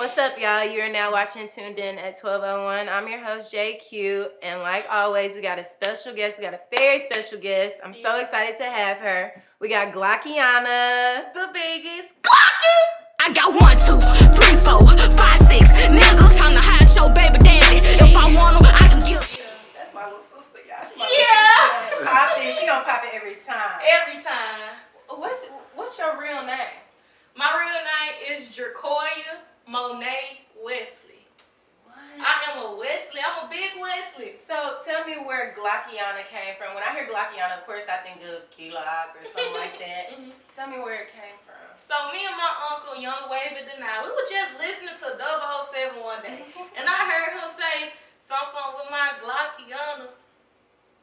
What's up, y'all? You're now watching Tuned In at 12:01. I'm your host, JQ, and like always, we got a special guest. We got a very special guest. I'm so excited to have her. We got Glockiana, the biggest Glocky. I got 1, 2, 3, 4, 5, 6 niggas. Time to hide your baby daddy. If I want to, I can give. That's my little sister, y'all. Yeah. She gonna pop it every time. Every time. What's your real name? My real name is Jerkoya Monet Wesley. What? I am a Wesley. I'm a big Wesley. So tell me where Glockiana came from. When I hear Glockiana, of course I think of Keelock or something like that. Tell me where it came from. So me and my uncle, Young Wavy Deny, we were just listening to 007 one day. And I heard him say something with my Glockiana.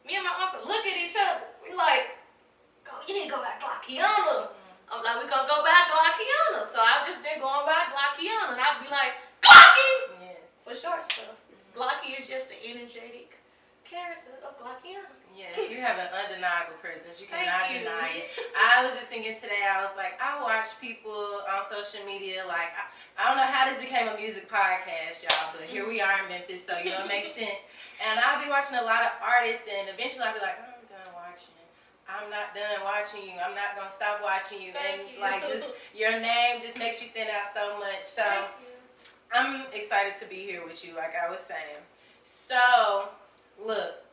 Me and my uncle look at each other. We like, you need to go back Glockiana. I'm like, we gonna go back Glockiana. So I've just been going by Glockiana. And I'd be like, Glocky! Yes. For short stuff. Glocky is just the energetic character of Glockiana. Yes, you have an undeniable presence. You Thank cannot you. deny it. I was just thinking today, I was like, I watch people on social media, like, I don't know how this became a music podcast, y'all, but here we are in Memphis, so, you know, it makes sense. And I'll be watching a lot of artists, and eventually I'll be like, I'm done watching. I'm not done watching you. I'm not going to stop watching you. Thank you. Like, just your name just makes you stand out so much. So, I'm excited to be here with you, like I was saying. So, look.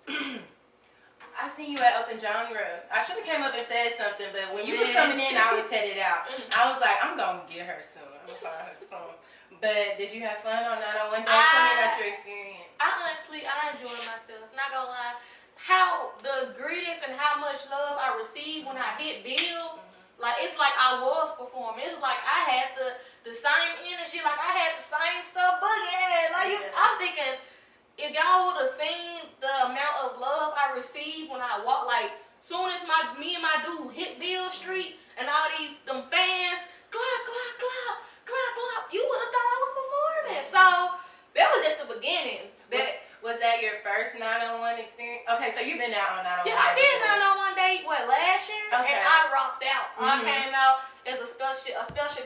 I seen you at Open Genre. I should have came up and said something, but when you was coming in, I was headed out. I was like, I'm going to get her soon. I'm going to find her soon. But did you have fun on 901 Day? Tell me about your experience. I enjoyed myself. Not gonna lie. How the greetings and how much love I received when I hit Bill, like it's like I was performing. It's like I had the same energy, like I had the same stuff boogie. Like I'm thinking, if y'all would have seen the amount of love I received when I walked, like soon as me and my dude hit Bill Street and all them fans, clap, clap, clap, clap, clap, you would have thought I was performing. So that was just the beginning. Was that your first 901 experience? Okay, so you've been out on 901 Yeah, I did 901 Day, last year? Okay. And I rocked out. I came out as a special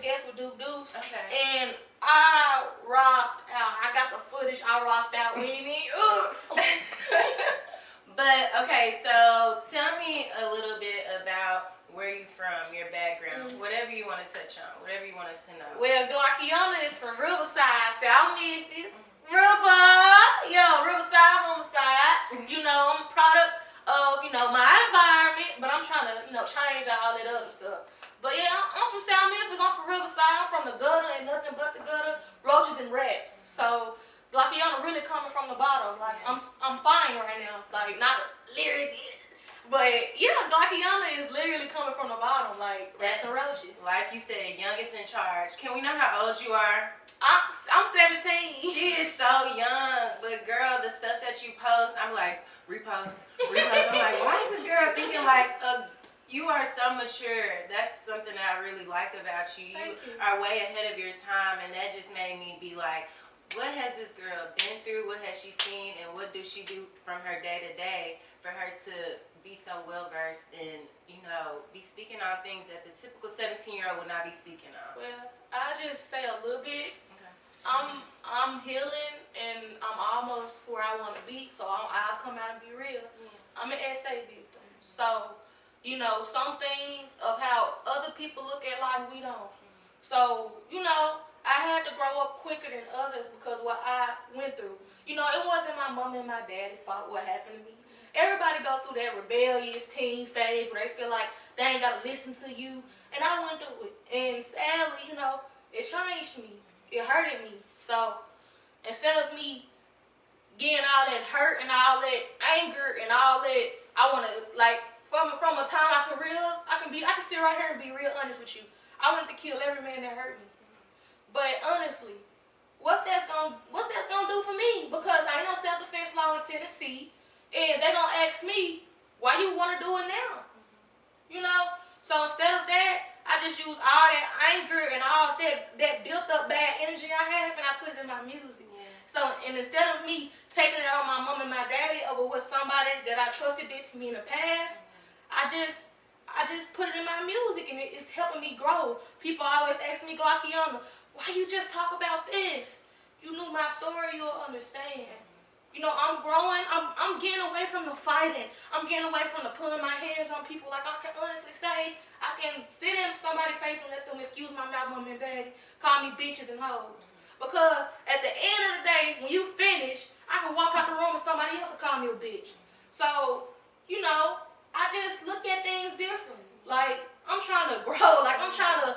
guest with Duke Deuce. Okay. And I rocked out. I got the footage. I rocked out. But, okay, so tell me a little bit about where you from, your background, whatever you want to touch on, whatever you want us to know. Well, Glockiana is from Riverside, South Memphis. Riverside, homicide. You know, I'm a product of, my environment, but I'm trying to, change all that other stuff. But yeah, I'm from South Memphis, I'm from Riverside, I'm from the gutter and nothing but the gutter, roaches and rats. So Glockiana really coming from the bottom. Like I'm fine right now. Like not literally, but yeah, Glockiana is literally coming from the bottom, like rats and roaches. Like you said, youngest in charge. Can we know how old you are? I'm 17. She is so young, but girl, the stuff that you post, I'm like, repost. I'm like, why is this girl thinking like, you are so mature. That's something that I really like about you. You are way ahead of your time, and that just made me be like, what has this girl been through? What has she seen? And what does she do from her day to day for her to be so well versed and, be speaking on things that the typical 17-year-old would not be speaking on? Well, I'll just say a little bit. Okay. I'm healing and I'm almost where I want to be, so I'll come out and be real. I'm an SA victim. So, some things of how other people look at life, we don't. So, I had to grow up quicker than others because what I went through. It wasn't my mom and my daddy's fault what happened to me. Everybody go through that rebellious teen phase where they feel like they ain't got to listen to you. And I went through it. And sadly, it changed me. It hurted me. So instead of me getting all that hurt and all that anger and all that, I want to from a time I can sit right here and be real honest with you. I wanted to kill every man that hurt me. But honestly, what's that's gonna do for me? Because I ain't no self-defense law in Tennessee, and they gonna ask me why you want to do it now. So instead of that, I just use all that anger and all that built up bad energy I have, and I put it in my music. So, and instead of me taking it on my mom and my daddy over what somebody that I trusted did to me in the past, I just put it in my music, and it's helping me grow. People always ask me, Glockiana, why you just talk about this? You knew my story, you'll understand. You know, I'm growing. I'm getting away from the fighting. I'm getting away from the putting my hands on people. Like, I can honestly say, I can sit in somebody's face and let them excuse my mouth, mom and daddy, call me bitches and hoes. Because at the end of the day, when you finish, I can walk out the room and somebody else will call me a bitch. So, you know, I just look at things differently. Like, I'm trying to grow. Like, I'm trying to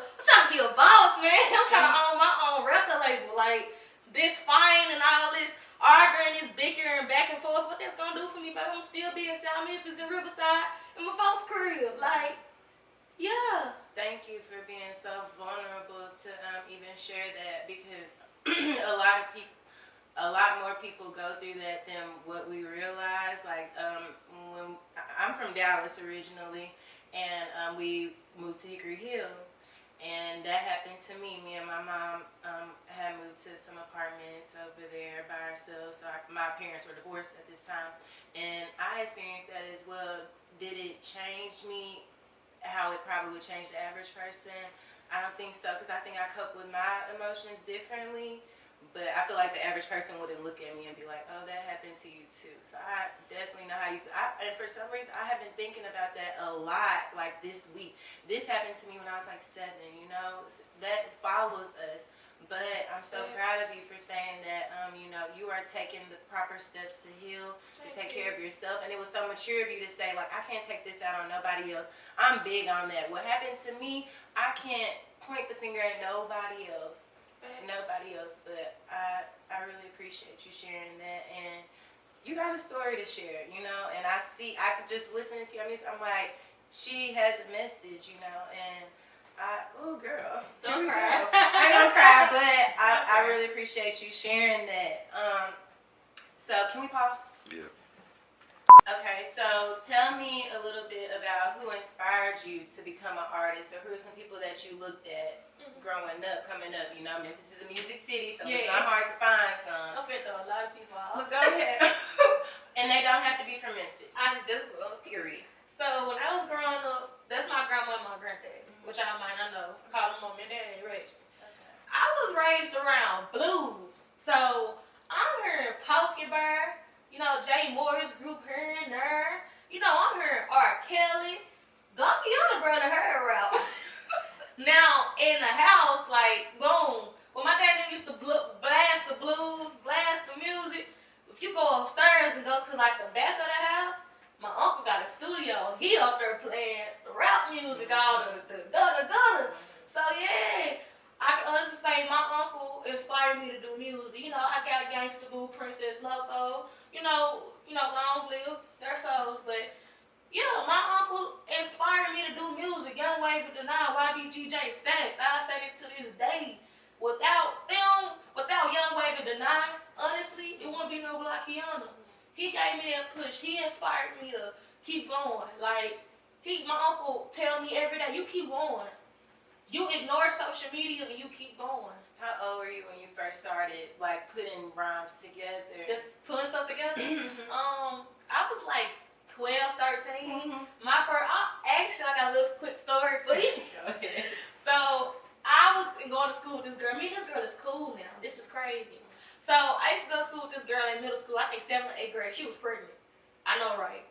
be a boss, man. I'm trying to own my own record label. Like, this fighting and all this arguing, this bickering back and forth, what that's gonna do for me, baby? I'm still be in South Memphis and Riverside in my folks' crib. Like, yeah. Thank you for being so vulnerable to even share that, because a lot more people go through that than what we realize. Like, when I'm from Dallas originally, and we moved to Hickory Hill. And that happened to me. Me and my mom had moved to some apartments over there by ourselves. So my parents were divorced at this time. And I experienced that as well. Did it change me how it probably would change the average person? I don't think so, because I think I cope with my emotions differently. But I feel like the average person wouldn't look at me and be like, oh, that happened to you too. So I definitely know how you feel. And for some reason, I have been thinking about that a lot, like this week. This happened to me when I was like 7, you know. That follows us. But I'm so proud of you for saying that, you know, you are taking the proper steps to heal, to take care of yourself. And it was so mature of you to say, like, I can't take this out on nobody else. I'm big on that. What happened to me, I can't point the finger at nobody else. Nobody else, but I really appreciate you sharing that, and you got a story to share, you know. And I could just listening to you, I'm like, she has a message, you know. And oh girl, Don't cry. I ain't gonna cry, but I really appreciate you sharing that. So can we pause? Yeah. Okay, so tell me a little bit about who inspired you to become an artist, or who are some people that you looked at growing up, coming up. You know, Memphis is a music city, so it's not hard to find some. I'm finna throw a lot of people off. But go ahead. And they don't have to be from Memphis. Period. So when I was growing up, that's my grandma and my granddad, which I might not know. I call them mom and dad, they raised me. Okay. I was raised around blues. So I'm hearing Pokey Bear, you know, Jay Morris group here and there. You know, I'm hearing R. Kelly. Glockiana brother her out. Now, in the house, like, boom. When my dad used to blast the blues, blast the music, if you go upstairs and go to, like, the back of the house, my uncle got a studio. He up there playing the rap music, all the gutter. So, yeah, I can honestly say my uncle inspired me to do music. You know, I got a Gangsta Boo, Princess Loco, you know, long live their souls. But, yeah, my uncle inspired me to do music. Young Wave of Denial, YBGJ Stacks. I say this to this day. Without them, without Young Wave of Denial, honestly, it wouldn't be no Glockiana. He gave me that push. He inspired me to keep going. Like, my uncle tell me every day, you keep going. You ignore social media and you keep going. How old were you when you first started, like, putting rhymes together? Just putting stuff together? I was like 12, 13. My first, I got a little quick story for you. Go ahead. So, I was going to school with this girl. This girl is cool now. This is crazy. So, I used to go to school with this girl in middle school. I think 7th or 8th grade. She was pregnant. I know, right?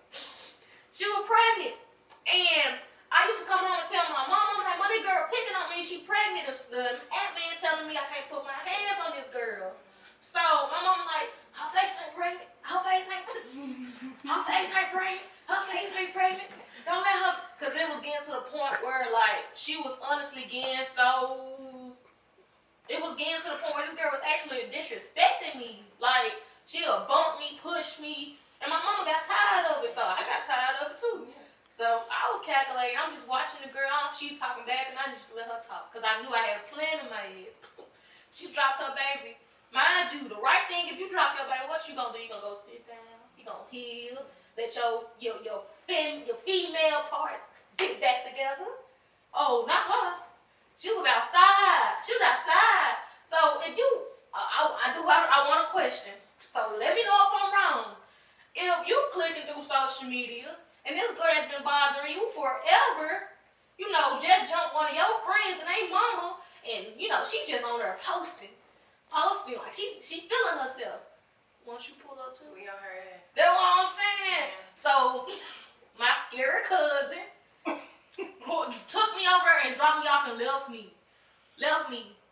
She was pregnant. And I used to come home and tell my mom, I'm like, well, this girl picking on me. She pregnant. The admin telling me I can't put my hands on this girl. So, my mom was like, her face ain't pregnant. Her face ain't pregnant. Her face ain't pregnant. Her face ain't pregnant. Don't let her. Because it was getting to the point where, like, she was honestly getting so. It was getting to the point where this girl was actually disrespecting me. Like, she'll bump me, push me. And my mama got tired of it, so I got tired of it too. So I was calculating. I'm just watching the girl. She talking back, and I just let her talk. Because I knew I had a plan in my head. She dropped her baby. Mind you, the right thing, if you drop your baby, what you gonna do? You gonna go sit down. You gonna heal. Let your female parts get back together. Oh, not her. She was outside. So if you, I want a question. So let me know if I'm wrong. If you clicking through social media and this girl has been bothering you forever, you know, just jump one of your friends and they mama, and you know she just on there posting like she feeling herself. Once you pull up to, We on her head. that's what I'm saying. So my scary cousin took me over and dropped me off and left me.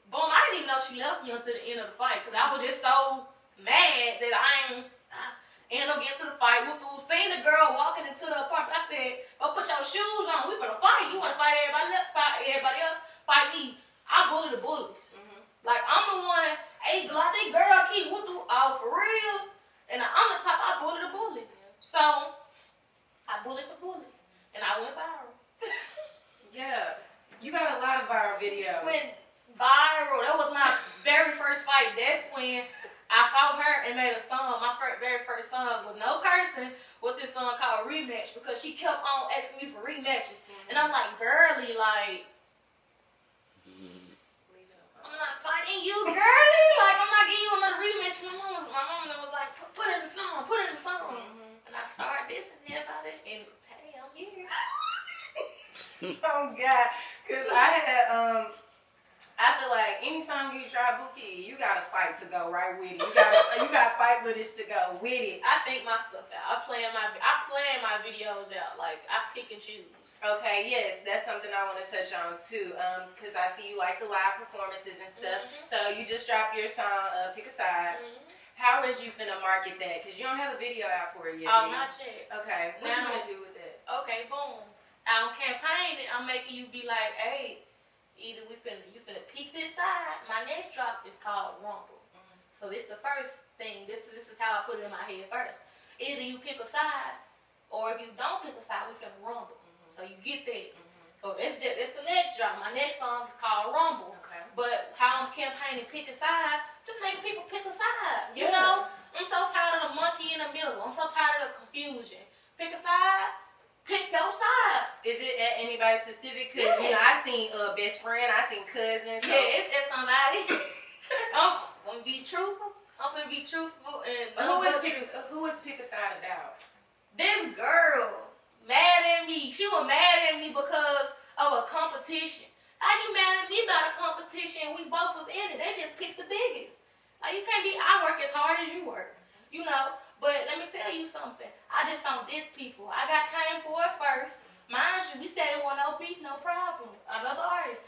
Boom, I didn't even know she left me until the end of the fight because I was just so mad that I ended up getting to the fight. We seen the girl walking into the apartment. I said, "Go put your shoes on. We finna fight. You wanna fight everybody else? Fight me." I bully the bullies. Like I'm the one. Hey, like that girl keep for real. And I'm the top. I bully the bully. So I bullied the bully, and I went viral. Yeah, you got a lot of viral videos. Went viral. That was my very first fight. That's when I fought her and made a song. My very first song with no cursing was this song called Rematch because she kept on asking me for rematches. And I'm like, girly, like, I'm not fighting you, girly. Like, I'm not giving you another rematch. My mom was like, put in the song. And I started dissing everybody. And hey, I'm here. Oh God, cause I feel like any song you try, Buki, you gotta fight to go right with it. You gotta fight with it to go with it. I think my stuff out. I plan my videos out. Like I pick and choose. Okay, yes, that's something I want to touch on too. Cause I see you like the live performances and stuff. So you just dropped your song, Pick a Side. How is you finna market that? Cause you don't have a video out for it yet. Oh, not yet. Okay, what you gonna do with it? Okay, boom. I'm campaigning. I'm making you be like, hey, either you finna peek this side. My next drop is called Rumble. So this the first thing. This is how I put it in my head first. Either you pick a side, or if you don't pick a side, we finna rumble. So you get that. So that's the next drop. My next song is called Rumble. Okay. But how I'm campaigning, pick a side, just making people pick a side. You know, I'm so tired of the monkey in the middle. I'm so tired of the confusion. Pick a side. Pick your side. Is it at anybody specific? Cause you know, I seen best friend, I seen cousins. So. Yeah, it's at somebody. I'm gonna be truthful. And Who is Pick a Side about? This girl mad at me. She was mad at me because of a competition. How you mad at me about a competition? We both was in it. They just picked the biggest. Like you can't be. I work as hard as you work. You know. But let me tell you something. I just don't diss people. I got came for it first. Mind you, we said it wasn't no beef, no problem. Another artist.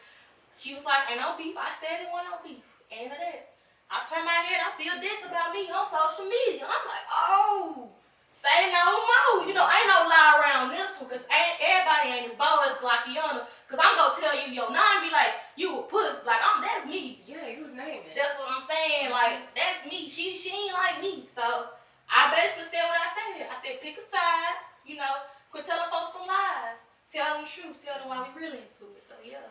She was like, ain't no beef. I said it wasn't no beef. End of that. I turn my head, I see a diss about me on social media. I'm like, oh, say no more. You know, ain't no lie around this one because everybody ain't as bold as Glockiana. Because I'm going to tell you, your nine be like, you a puss. Like, that's me. Yeah, you was naming. That's what I'm saying. Like, that's me. She ain't like me. So I basically said what I said. I said, pick a side, you know, quit telling folks them lies. Tell them the truth. Tell them why we really into it. So, yeah.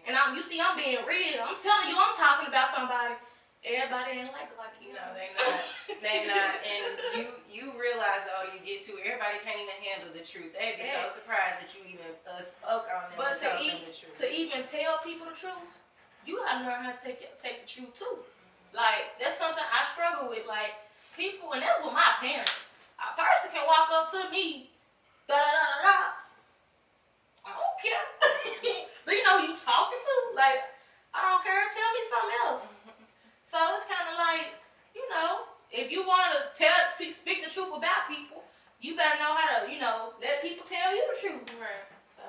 And I'm being real. I'm telling you, I'm talking about somebody. Everybody ain't like you. No, they not. They not. And you realize the older you get to, everybody can't even handle the truth. They'd be so surprised that you even spoke on them and told them the truth. To even tell people the truth, you gotta learn how to take the truth too. Like, that's something I struggle with. Like, people, and that's with my parents. A person can walk up to me, da-da-da-da-da. I don't care. Do you know who you talking to? Like, I don't care. Tell me something else. So it's kind of like, you know, if you want to speak the truth about people, you better know how to, you know, let people tell you the truth. Right. So.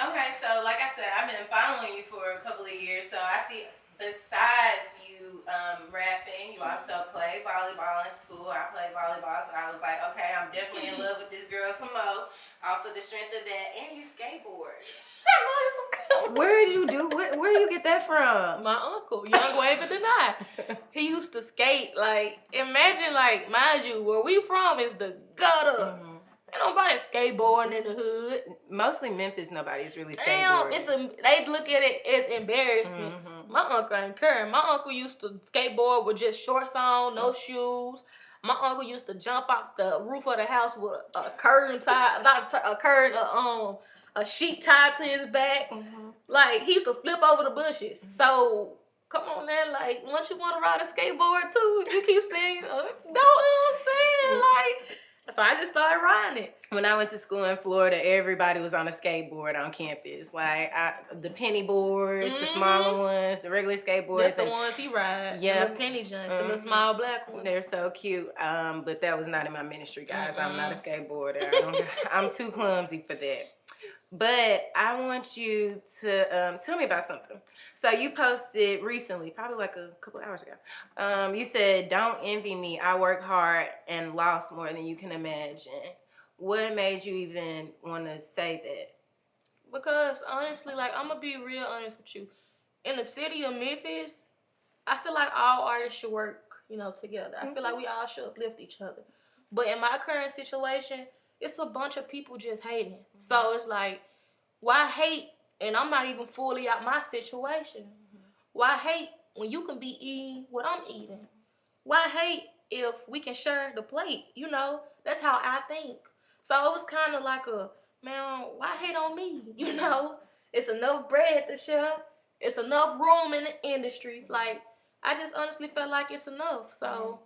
Okay, so like I said, I've been following you for a couple of years, so I see besides you rapping, you also play volleyball in school. I play volleyball, so I was like, okay, I'm definitely in love with this girl some more, off of the strength of that, and you skateboard. Where did you do? Where do you get that from? My uncle, Young Wave and Deny. He used to skate, like, imagine, like, mind you, where we from is the gutter. Ain't nobody skateboarding in the hood. Mostly Memphis, nobody's really Damn, skateboarding. they look at it as embarrassment. My uncle ain't care. My uncle used to skateboard with just shorts on, no shoes. My uncle used to jump off the roof of the house with a curtain tied, not a curtain, a sheet tied to his back. Like, he used to flip over the bushes. So, come on now, like, once you want to ride a skateboard too, you keep saying, know what I'm saying? Like, So I just started riding it. When I went to school in Florida, everybody was on a skateboard on campus. Like the penny boards, the smaller ones, the regular skateboards. That's the ones he rides. Yeah. The little penny joints, the little small black ones. They're so cute. But that was not in my ministry, guys. I'm not a skateboarder. I'm too clumsy for that. But I want you to tell me about something. So you posted recently, probably like a couple hours ago. You said, "Don't envy me. I work hard and lost more than you can imagine." What made you even want to say that? Because honestly, like, I'm gonna be real honest with you. In the city of Memphis, I feel like all artists should work, together. I feel like we all should uplift each other. But in my current situation, it's a bunch of people just hating. So it's like, why hate? And I'm not even fully out my situation. Why hate when you can be eating what I'm eating? Why hate if we can share the plate? That's how I think. So it was kind of like man, why hate on me? It's enough bread to share. It's enough room in the industry. Like, I just honestly felt like it's enough. So.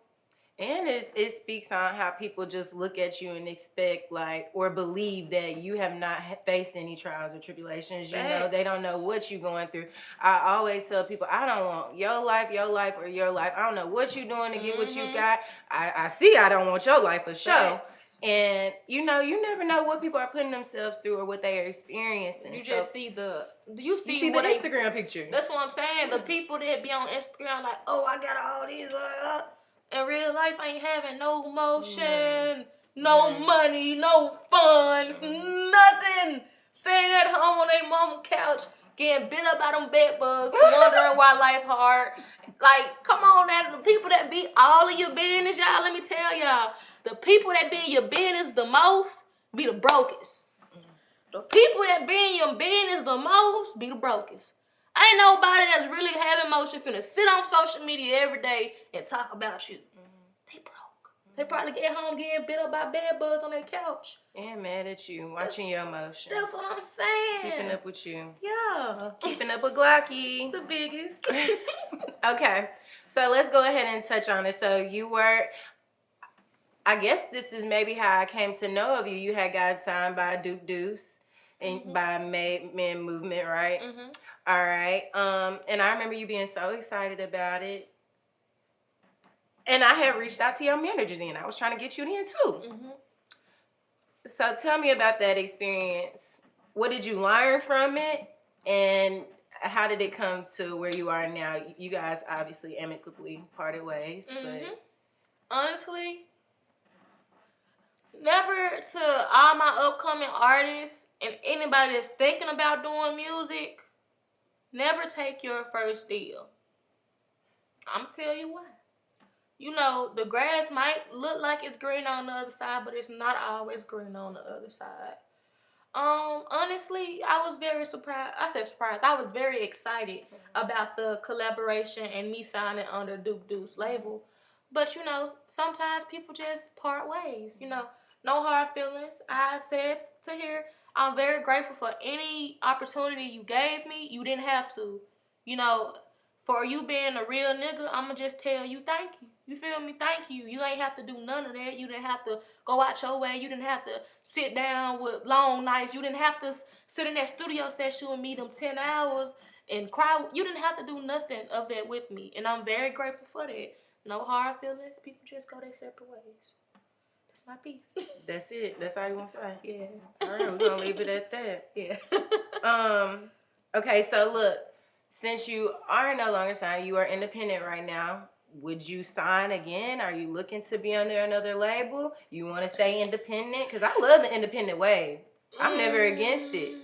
And it speaks on how people just look at you and expect, like, or believe that you have not faced any trials or tribulations. They don't know what you're going through. I always tell people, I don't want your life, or your life. I don't know what you're doing to get what you got. I see I don't want your life for sure. And, you never know what people are putting themselves through or what they are experiencing. You just see the Instagram picture. That's what I'm saying. The people that be on Instagram like, oh, I got all these. In real life, I ain't having no motion, no money, no funds, nothing. Sitting at home on their mama couch, getting bit up by them bed bugs, wondering why life hard. Like, come on now, the people that be all of your business, y'all, let me tell y'all, the people that be in your business the most be the brokest. The people that be in your business the most be the brokest. Ain't nobody that's really having motion finna sit on social media every day and talk about you. They broke. They probably get home getting bit up by bed bugs on their couch. And mad at you, watching your emotion. That's what I'm saying. Keeping up with you. Yeah. Keeping up with Glocky. The biggest. Okay, so let's go ahead and touch on it. So you were, I guess this is maybe how I came to know of you. You had got signed by Duke Deuce and by Men Movement, right? All right. And I remember you being so excited about it. And I had reached out to your manager then. I was trying to get you in too. So tell me about that experience. What did you learn from it? And how did it come to where you are now? You guys obviously amicably parted ways. But honestly, never to all my upcoming artists and anybody that's thinking about doing music, never take your first deal. I'm going to tell you why. The grass might look like it's green on the other side, but it's not always green on the other side. Honestly, I was very surprised. I was very excited about the collaboration and me signing under Duke Deuce label. But, sometimes people just part ways. No hard feelings. I said to her, I'm very grateful for any opportunity you gave me. You didn't have to. For you being a real nigga, I'm going to just tell you thank you. You feel me? Thank you. You ain't have to do none of that. You didn't have to go out your way. You didn't have to sit down with long nights. You didn't have to sit in that studio session with me them 10 hours and cry. You didn't have to do nothing of that with me. And I'm very grateful for that. No hard feelings. People just go their separate ways. That's my piece. That's it. That's all you want to say? Yeah. All right, we're going to leave it at that. Yeah. Okay, so look. Since you are no longer signed, you are independent right now. Would you sign again? Are you looking to be under another label? You want to stay independent? Because I love the independent wave. I'm never against it.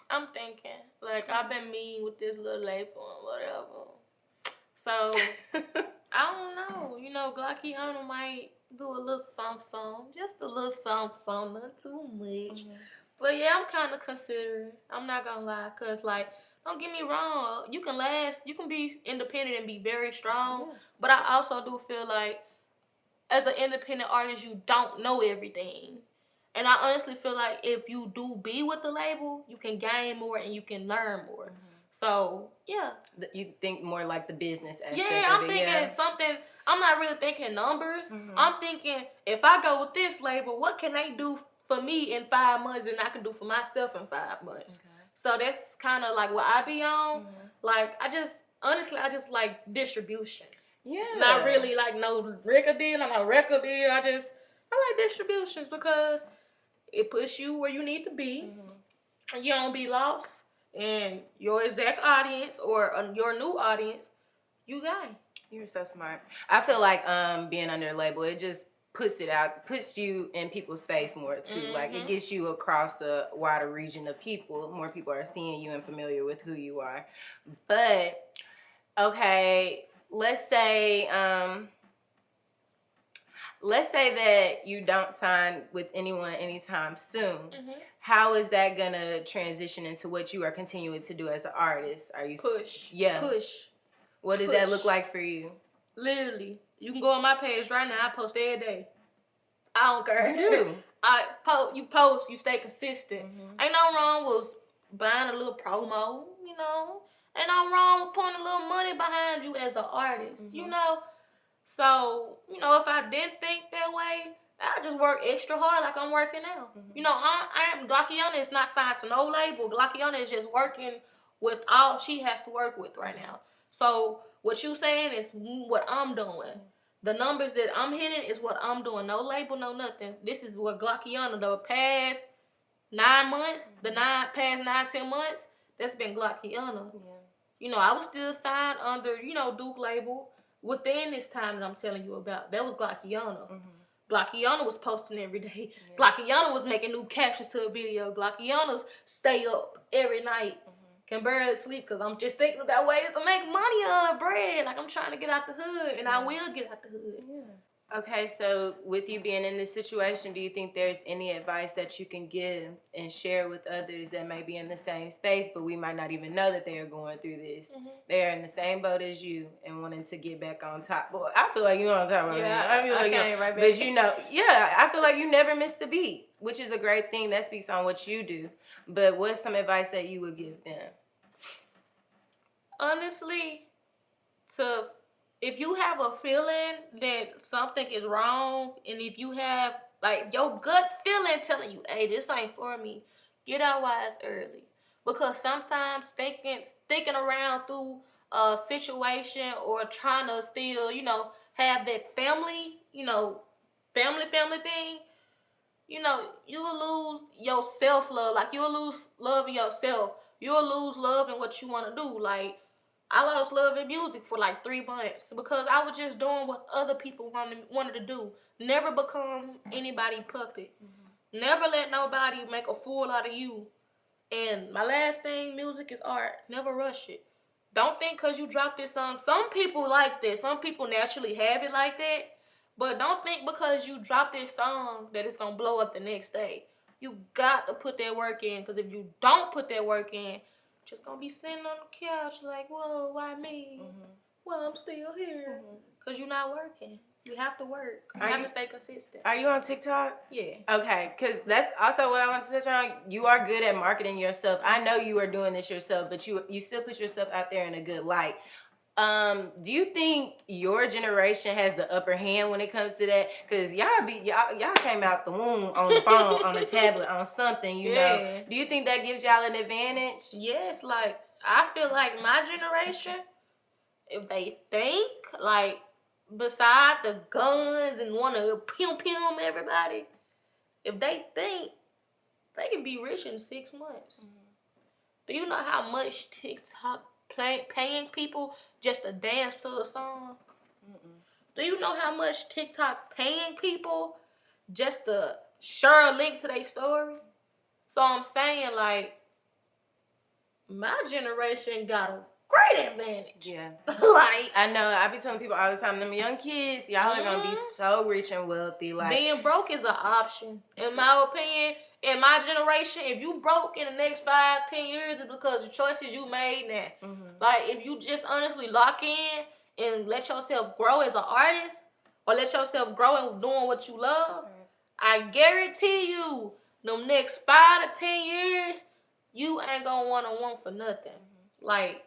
I'm thinking. Like, I've been meeting with this little label and whatever. So, I don't know. Glockiana might do a little something. Just a little something. Not too much. But, yeah, I'm kind of considering. I'm not going to lie. Because, like, don't get me wrong. You can be independent and be very strong. Yeah. But I also do feel like as an independent artist, you don't know everything. And I honestly feel like if you do be with the label, you can gain more and you can learn more. So, yeah. You think more like the business aspect Yeah, of I'm it, thinking something. I'm not really thinking numbers. Mm-hmm. I'm thinking if I go with this label, what can they do for me in 5 months and I can do for myself in 5 months? Okay. So that's kind of like what I be on. Mm-hmm. Like, I just like distribution. Yeah. Not really like no record deal. I'm not a record deal. I like distributions because it puts you where you need to be. Mm-hmm. And you don't be lost. And your exact audience or your new audience, you got it. You're so smart. I feel like being under a label, it just puts you in people's face more too. Mm-hmm. Like it gets you across the wider region of people. More people are seeing you and familiar with who you are. But okay, let's say that you don't sign with anyone anytime soon. Mm-hmm. How is that gonna transition into what you are continuing to do as an artist? Are you push? What does that look like for you? Literally, you can go on my page right now. I post every day. I don't care. You do. You post. You stay consistent. Mm-hmm. Ain't no wrong with buying a little promo. You know, ain't no wrong with putting a little money behind you as an artist. Mm-hmm. You know. So, you know, if I didn't think that way, I just work extra hard like I'm working now. Mm-hmm. You know, Glockiana is not signed to no label. Glockiana is just working with all she has to work with right now. So, what you saying is what I'm doing. The numbers that I'm hitting is what I'm doing. No label, no nothing. This is what Glockiana, the past 9 months, mm-hmm. past 9-10 months, that's been Glockiana. Yeah. You know, I was still signed under, you know, Duke label. Within this time that I'm telling you about, that was Glockiana. Mm-hmm. Glockiana was posting every day. Yeah. Glockiana was making new captions to a video. Glockiana stay up every night. Mm-hmm. Can barely sleep because I'm just thinking about ways to make money on bread. Like I'm trying to get out the hood, and I will get out the hood. Yeah. Okay, so with you being in this situation, do you think there's any advice that you can give and share with others that may be in the same space, but we might not even know that they are going through this? Mm-hmm. They are in the same boat as you and wanting to get back on top. Boy, I feel like you're on top of me. I feel like right back. But you know, yeah, I feel like you never miss the beat, which is a great thing. That speaks on what you do. But what's some advice that you would give them? Honestly, if you have a feeling that something is wrong, and if you have, like, your gut feeling telling you, hey, this ain't for me, get out wise early. Because sometimes thinking around through a situation or trying to still, you know, have that family, you know, family thing, you know, you will lose your self-love. Like, you will lose love in yourself. You will lose love in what you want to do. Like, I lost love in music for like 3 months because I was just doing what other people wanted to do. Never become anybody's puppet. Mm-hmm. Never let nobody make a fool out of you. And my last thing, music is art. Never rush it. Don't think because you dropped this song. Some people like this. Some people naturally have it like that. But don't think because you dropped this song that it's going to blow up the next day. You got to put that work in, because if you don't put that work in, just gonna be sitting on the couch like, whoa, why me? Mm-hmm. Well, I'm still here. Because you're not working. You have to work. You have to stay consistent. Are you on TikTok? Yeah. Okay, because that's also what I want to touch on. You are good at marketing yourself. I know you are doing this yourself, but you still put yourself out there in a good light. Do you think your generation has the upper hand when it comes to that? Because y'all came out the womb on the phone, on a tablet, on something, you know. Do you think that gives y'all an advantage? Yes, like, I feel like my generation, if they think, like, beside the guns and want to pum everybody, if they think, they can be rich in 6 months. Mm-hmm. Do you know how much TikTok paying people just to dance to a song? Mm-mm. Do you know how much TikTok paying people just to share a link to their story? So I'm saying, like, my generation got a great advantage. Yeah. Like, I know, I be telling people all the time, them young kids, y'all are gonna be so rich and wealthy. Like, being broke is an option. In my opinion, in my generation, if you broke in the next 5-10 years, it's because the choices you made now. Mm-hmm. Like, if you just honestly lock in and let yourself grow as an artist, or let yourself grow in doing what you love, I guarantee you, the next 5 to 10 years, you ain't gonna want for nothing. Like,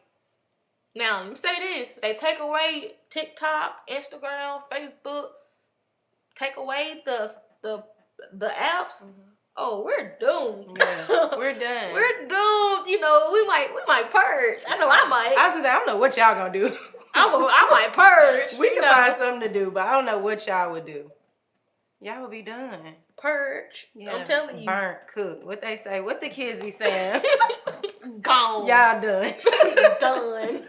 now let me say this: they take away TikTok, Instagram, Facebook, take away the apps. Oh, we're doomed. Yeah, we're done. We're doomed. You know, we might purge. I know I might. I was just saying, I don't know what y'all gonna do. I might purge. We can find something to do, but I don't know what y'all would do. Y'all would be done. Purge. Yeah. I'm telling you. Burnt, cooked. What they say? What the kids be saying? Gone. Y'all done. Done.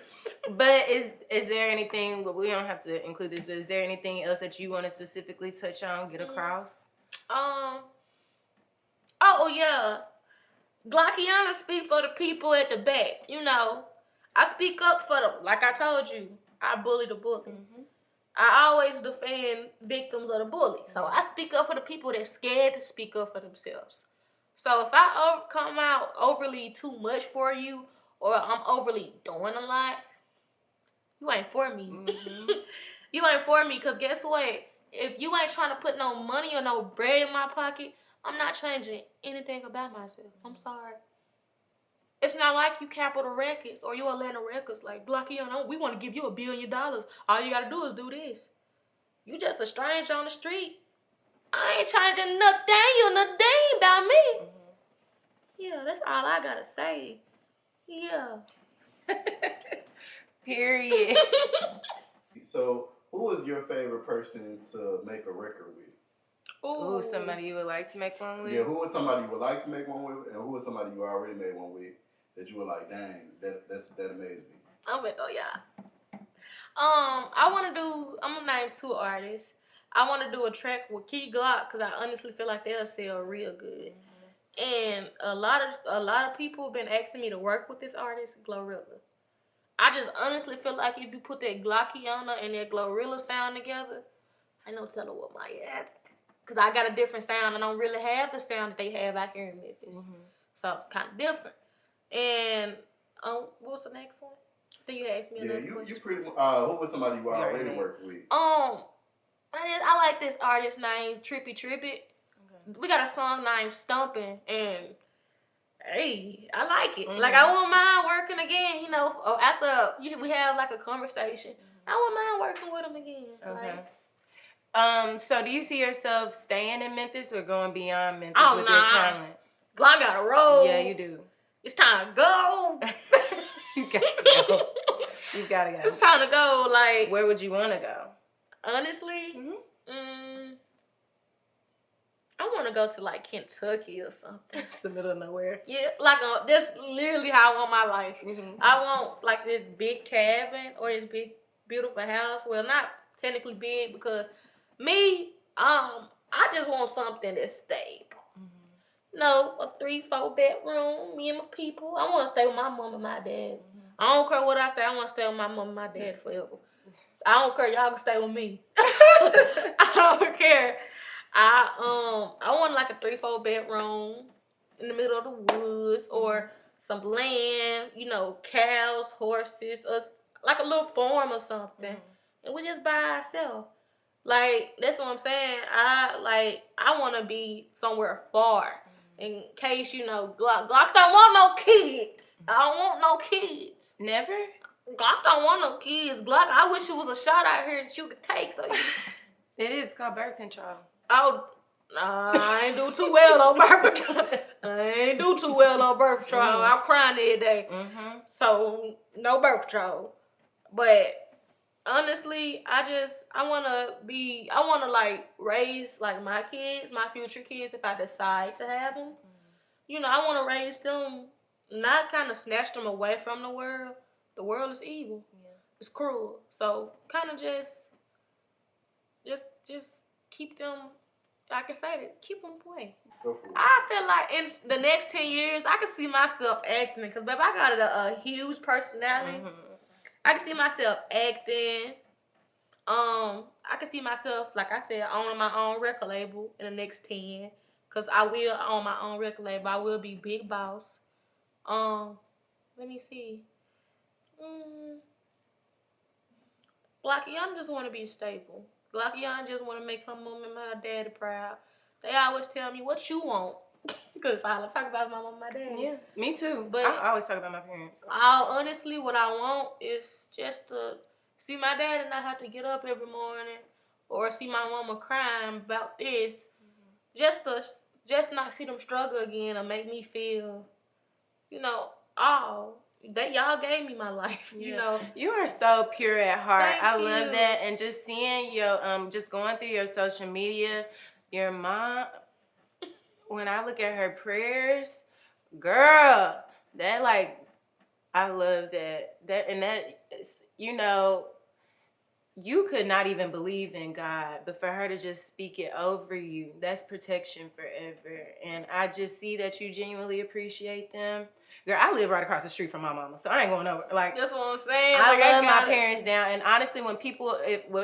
But is there anything? Well, we don't have to include this, but is there anything else that you want to specifically touch on, get across? Oh yeah. Glockiana speak for the people at the back. You know, I speak up for them. Like I told you, I bully the bully. I always defend victims of the bully. So I speak up for the people that's scared to speak up for themselves. So if I come out overly too much for you, or I'm overly doing a lot, you ain't for me. You ain't for me, because guess what? If you ain't trying to put no money or no bread in my pocket, I'm not changing anything about myself. I'm sorry. It's not like you Capital Records or you Atlanta Records. Like, Glockiana, we want to give you $1 billion. All you got to do is do this. You just a stranger on the street. I ain't changing nothing about me. Yeah, that's all I got to say. Yeah. Period. So, who is your favorite person to make a record with? Ooh, somebody you would like to make one with? Yeah, who is somebody you would like to make one with, and who is somebody you already made one with that you were like, dang, that amazed me? I'm gonna throw y'all. I'm gonna name 2 artists. I want to do a track with Key Glock, because I honestly feel like they'll sell real good. And a lot of people have been asking me to work with this artist, Glorilla. I just honestly feel like if you put that Glockiana and that Glorilla sound together, I ain't no telling what might happen. Because I got a different sound, and I don't really have the sound that they have out here in Memphis. So, kind of different. And, what was the next one? I think you asked me another question. You pretty who was somebody you already worked with? I like this artist named Trippy. Okay. We got a song named Stumpin', and hey, I like it. Like, I won't mind working again, you know, after we have like a conversation. I won't mind working with him again. Okay. Like, so do you see yourself staying in Memphis or going beyond Memphis with nah. your talent? Glock gotta roll. Yeah, you do. It's time to go. You got to go. You gotta go. It's time to go. Like, where would you want to go? Honestly, I want to go to like Kentucky or something. It's the middle of nowhere. Yeah, like that's literally how I want my life. I want like this big cabin or this big beautiful house. Well, not technically big, because me, I just want something that's stable. No, a 3-4 bedroom, me and my people. I want to stay with my mom and my dad. I don't care what I say. I want to stay with my mom and my dad forever. I don't care. Y'all can stay with me. I don't care. I want like a 3-4 bedroom in the middle of the woods, or some land, you know, cows, horses, or like a little farm or something. And we just by ourselves. Like, that's what I'm saying. I want to be somewhere far. In case, you know, Glock don't want no kids. I don't want no kids. Never? Glock don't want no kids. Glock, I wish it was a shot out here that you could take. So It is called birth control. Oh, I ain't do too well on birth control. I'm crying every day. So, no birth control. But honestly, I want to like raise like my kids, my future kids, if I decide to have them. You know, I want to raise them, not kind of snatch them away from the world. The world is evil. Yeah. It's cruel. So kind of just keep them, like I said, keep them away. I feel like in the next 10 years, I can see myself acting, because babe, I got a huge personality. I can see myself acting. I can see myself, like I said, owning my own record label in the next 10. Because I will own my own record label. I will be big boss. Let me see. Glockiana just want to be stable. Glockiana just want to make her mom and my daddy proud. They always tell me, what you want? Because all I talk about is my mom and my dad. Yeah, me too. But I always talk about my parents. Honestly, what I want is just to see my dad and not have to get up every morning, or see my mama crying about this. Just not see them struggle again, or make me feel, that y'all gave me my life. Yeah. You are so pure at heart. Thank I you. love that, and just seeing your just going through your social media, your mom. When I look at her prayers, girl, that like, I love that. You could not even believe in God, but for her to just speak it over you, that's protection forever. And I just see that you genuinely appreciate them. Girl, I live right across the street from my mama, so I ain't going over. Like, That's what I'm saying. I love my parents down. And honestly, when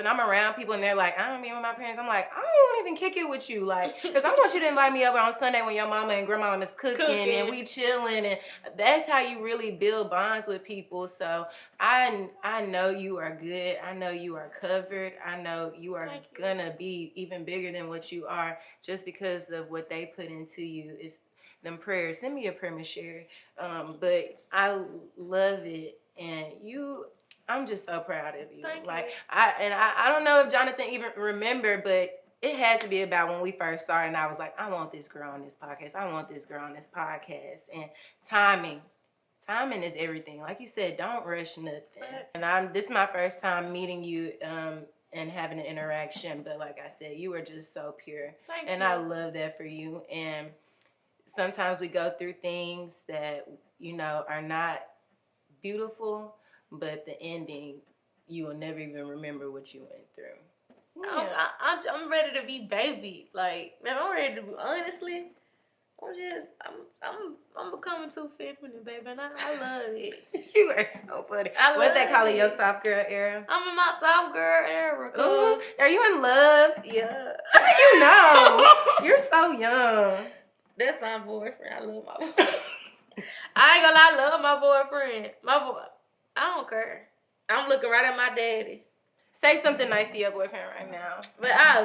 I'm around people and they're like, I don't be with my parents, I'm like, I don't even kick it with you. Like, because I want you to invite me over on Sunday when your mama and grandma is cooking and we chilling. And that's how you really build bonds with people. So I know you are good. I know you are covered. I know you are gonna be even bigger than what you are, just because of what they put into you. Is them prayers. Send me a prayer, Miss Sherry. But I love it, and I'm just so proud of you. Thank you. I don't know if Jonathan even remember, but it had to be about when we first started, and I was like, I want this girl on this podcast. I want this girl on this podcast. And timing is everything. Like you said, don't rush nothing. And this is my first time meeting you and having an interaction, but like I said, you are just so pure. Thank you. I love that for you. And sometimes we go through things that, are not beautiful, but the ending, you will never even remember what you went through. Yeah. I'm ready to be baby. Like, man, I'm ready to be, honestly, I'm becoming too feminine, baby, and I love it. You are so funny. What they call it, your soft girl era? I'm in my soft girl era. Ooh, are you in love? Yeah. How do you know? You're so young. That's my boyfriend. I love my boyfriend. I ain't gonna lie, I love my boyfriend. I don't care. I'm looking right at my daddy. Say something nice to your boyfriend right now. But I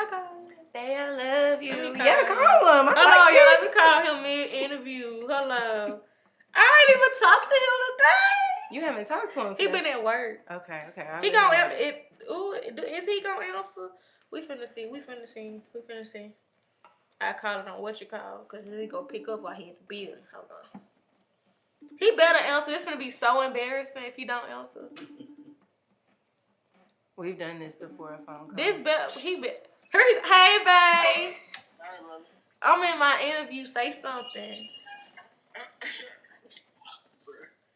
call him. Say I love you. Call him. Let me call him mid-interview. Hello. I ain't even talked to him today. You haven't talked to him today? He been at work. Okay. He gonna is he gonna answer? We finna see. I call it on what you call, because he gonna pick up while he in the building. Hold on. He better answer. This gonna be so embarrassing if he don't answer. We've done this before, a phone call. Hey, babe. I'm in my interview. Say something.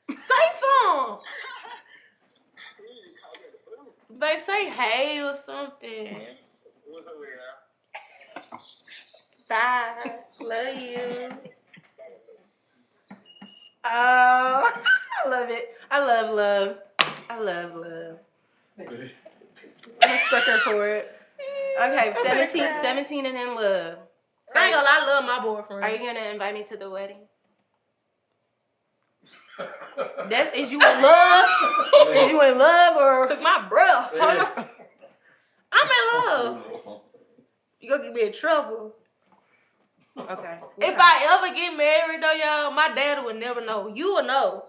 Say something. Babe, say hey or something. What's up with you? Bye. Love you. Oh, I love it. I love love. I'm a sucker for it. Okay, 17 and in love. So I ain't gonna lie, I love my boyfriend. Are you gonna invite me to the wedding? Is you in love? Is you in love or took my breath? I'm in love. You gonna get me in trouble. Okay. If I ever get married though, y'all, my daddy would never know. You will know.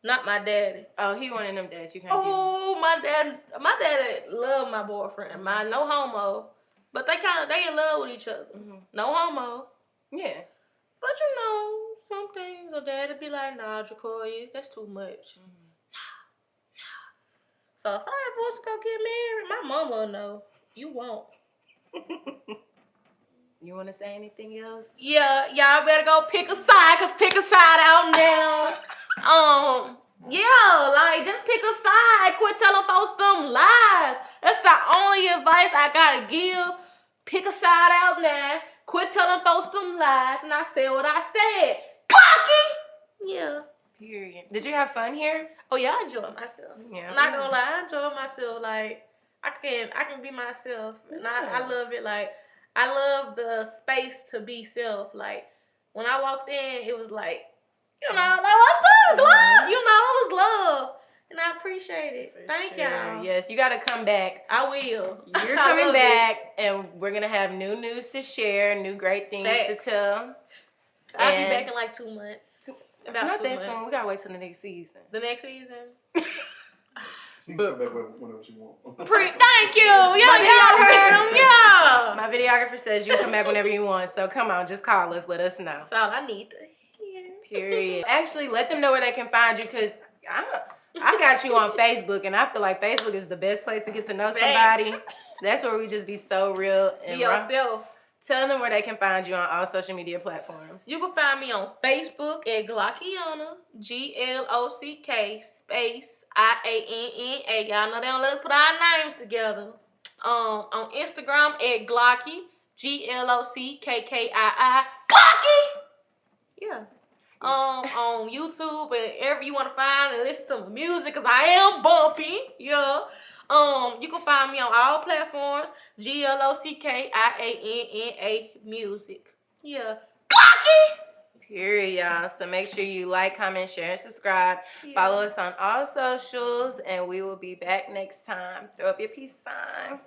Not my daddy. Oh, he one of them dads you can't Oh, my daddy love my boyfriend. No homo. But they in love with each other. Mm-hmm. No homo. Yeah. But some things a daddy be like, nah, Jacoya, that's too much. Mm-hmm. Nah. So if I ever was to go get married, my mama will know. You won't. You want to say anything else? Yeah, y'all better go pick a side, because pick a side out now. Just pick a side. Quit telling folks them lies. That's the only advice I gotta give. Pick a side out now. Quit telling folks them lies. And I said what I said. Cocky! Yeah. Period. Did you have fun here? Oh yeah, I enjoyed myself. Yeah. I'm not gonna lie, I enjoyed myself. Like, I can be myself. And I love it. Like, I love the space to be self. Like, when I walked in, it was like, like, what's up, Glock? It was love. And I appreciate it. Thank Sure. y'all. Yes, you got to come back. I will. You're I coming love back, and we're going to have new news to share, new great things Facts. to tell. it. I'll be And- back in like 2 months. About Not 2 that months. soon. We got to wait till the next season. The next season. She can come back whenever she wants. Thank you. Y'all heard him. Yeah. My videographer says you can come back whenever you want, so come on, just call us, let us know. That's all I need to hear. Period. Actually, let them know where they can find you, because I got you on Facebook, and I feel like Facebook is the best place to get to know somebody. Facts. That's where we just be so real and Be raw. yourself. Tell them where they can find you on all social media platforms. You can find me on Facebook at Glockiana, GLOCK space IANNA. Y'all know they don't let us put our names together. On Instagram at Glocky, GLOCKKII, Glocky. Yeah. On YouTube and wherever you want to find and listen to my music, cause I am bumpy. Yeah. You can find me on all platforms, GLOCKIANNA music. Yeah. Glocky! Period, y'all. So make sure you like, comment, share, and subscribe. Yeah. Follow us on all socials, and we will be back next time. Throw up your peace sign.